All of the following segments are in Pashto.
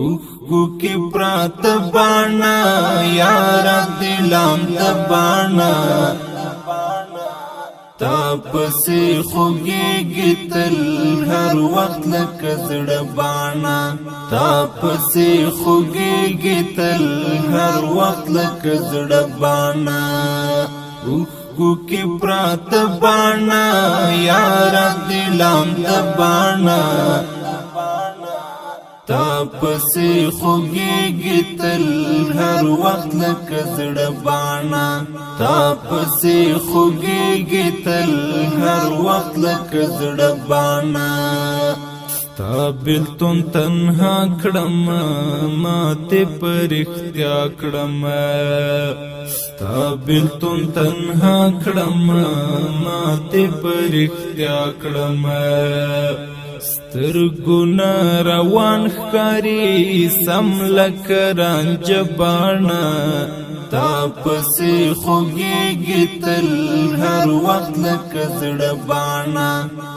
اوخکو کی پرات بانا یارا دلام دبانا تا پسی خوگیگی تل هر وقت لکه زړه بانا تا پسی خوگیگی تل هر وقت لکه زړه بانا اوخکو کی پرات بانا یارا دلام دبانا تا پسی خوگیگی تل هر وقت لکه زړه بانا تا پسی خوگیگی تل هر وقت لکه زړه بانا ستا بیلتون تنها کړم ما ته پر اختیا کړم ستا بیلتون تنها کړم ما ته پر اختیا کړم سترګونه روان ښکاري سم لکه رانجبانا تا پسې خوږېږي تل هر وخت لکه زړه بانا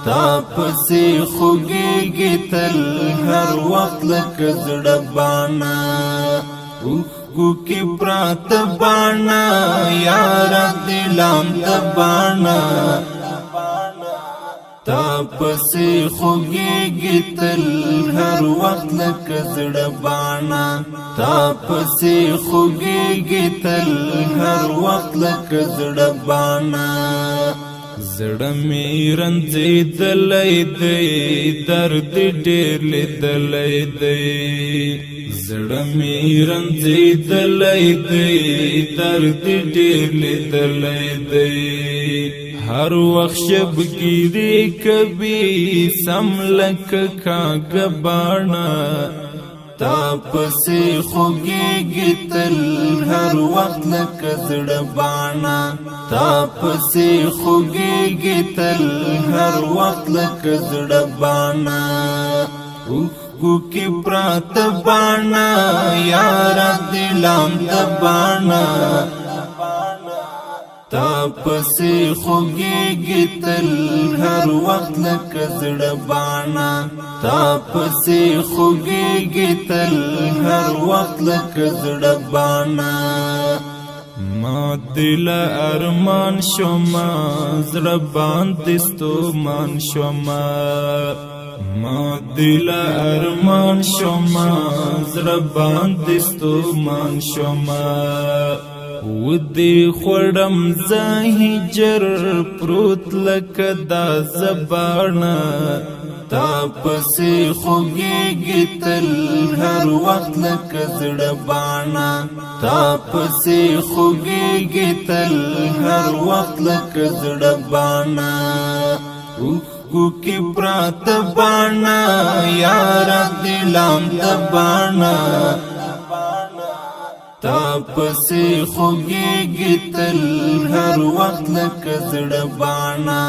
تا پسې خوږېږي تل هر وخت لکه زړه بانا اوښکو کې پراته بانا یاره دلام د بانا تا پسی خوگیگی تل هر وقت لکه زړه بانا تا پسی خوگیگی تل هر وقت لکه زړه بانا زړه می رنځېدلی دی درد ډېر لیدلی دی زړه می رنځېدلی دی درد ډېر لیدلی دی هر وقت شبگیری کبھی سم لکه کاغ بانا تا پسی خوگیگی تل هر وقت لکه زړه بانا تا پسی خوگیگی تل هر وقت لکه زړه بانا اوښکو کې پراته بانا یاره دلام د بانا تا پسی خوگیگی تل هر وقت لکه زړه بانا تا پسی خوگیگی تل هر وقت لکه زړه بانا ما دل ارمان شما زړه باندې ستومان شما ما دل ارمان شما زړه باندې ستومان شما ودی خوڑم زهجر پروت لکه دا زبانا تا پسی خوگیگی تل هر وقت لکه زړه بانا تا پسی خوگیگی تل هر وقت لکه زړه بانا اوښکو کې پراته بانا یاره دلام د بانا تا پسی خوگیگی تل هر وقت لکه زړه بانا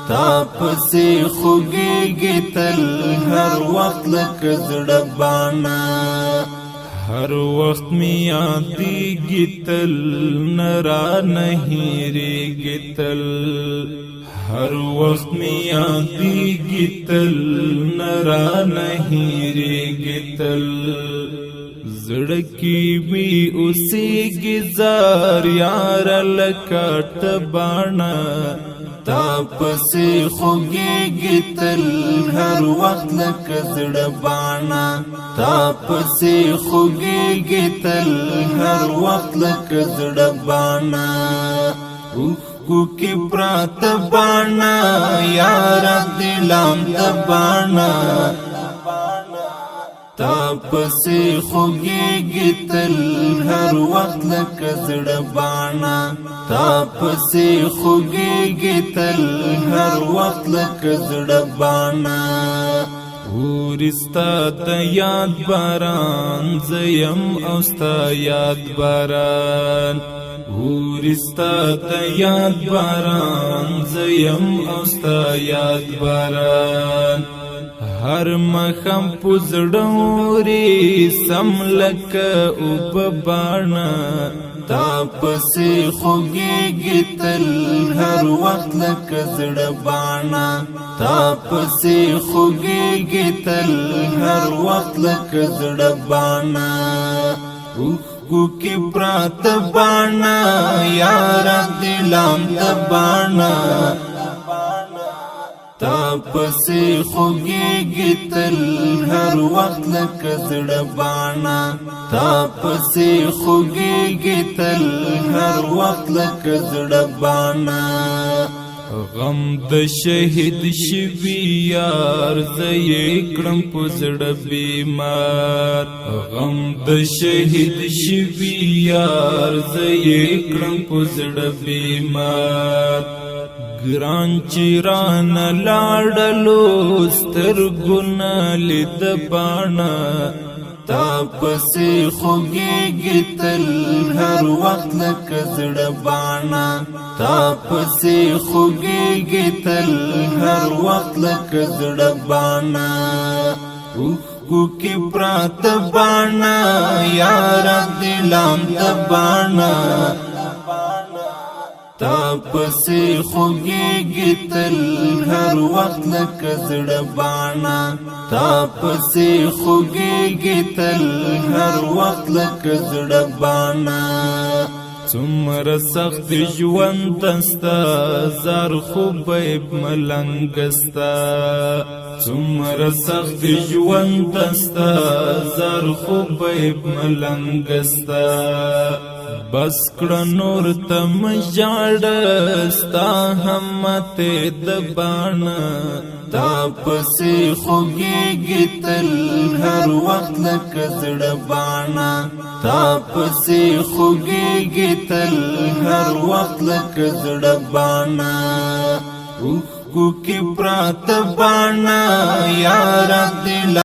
تا پسی خوگیگی تل هر وقت لکه زړه بانا هر وقت می یادیږي تل نرا نهیریږي تل هر وقت می یادیږي تل نرا نهیریږي تل زړه کې می اوسېږي زار یار لکټ بانا تا پسې خوږېږي تل هر وخت لکه زړه بانا تا پسې خوږېږي تل هر وخت لکه زړه بانا اوښکو کې پراته بانا یاره دلام د بانا تا پسی خوگیگی تل هر وقت لکه زړه بانا تا پسی خوگیگی تل هر وقت لکه زړه بانا ورستا ته یاد باران زیم او ستا یاد باران ورستا ته یاد باران زیم او ستا یاد باران هر مخم پزړوري سم لکه وببانا تا پسې خوږېږي تل هر وخت لکه زړه باڼه تا پسې خوږېږي تل هر وخت لکه زړه باڼه اوښکو کې پراته باڼه یاره دلام د باڼه تا پسې خوږېږي تل هر وخت لکه زړه باڼه تا پسې خوږېږي تل هر وخت لکه زړه باڼه غم د شهید شوي یار زه یې کړم په زړه بیمار غم د شهید شوي یار زه یې کړم په زړه بیمار ګران چې رانه لاړلو سترګو نه لید باڼه تا پسې خوږېږي تل هر وخت لکه زړه باڼه تا پسې خوږېږي تل هر وخت لکه زړه باڼه اوښکو کې پراته باڼه یاره دلام د باڼه تا پسې خوږېږي تل هر وخت لکه زړه باڼه تا پسې خوږېږي تل هر وخت لکه زړه باڼه څومره سخت ژوند ستا زار خوبیب ملنګ ستا څومره سخت ژوند ستا زار خوبیب ملنګ ستا بس کړه نور ته مژاړه ستا همت د باڼه تا پسې خوږېږي تل هر وخت لکه زړه باڼه تا پسې خوږېږي تل هر وخت لکه زړه باڼه اوښکو کې پراته باڼه یاره دل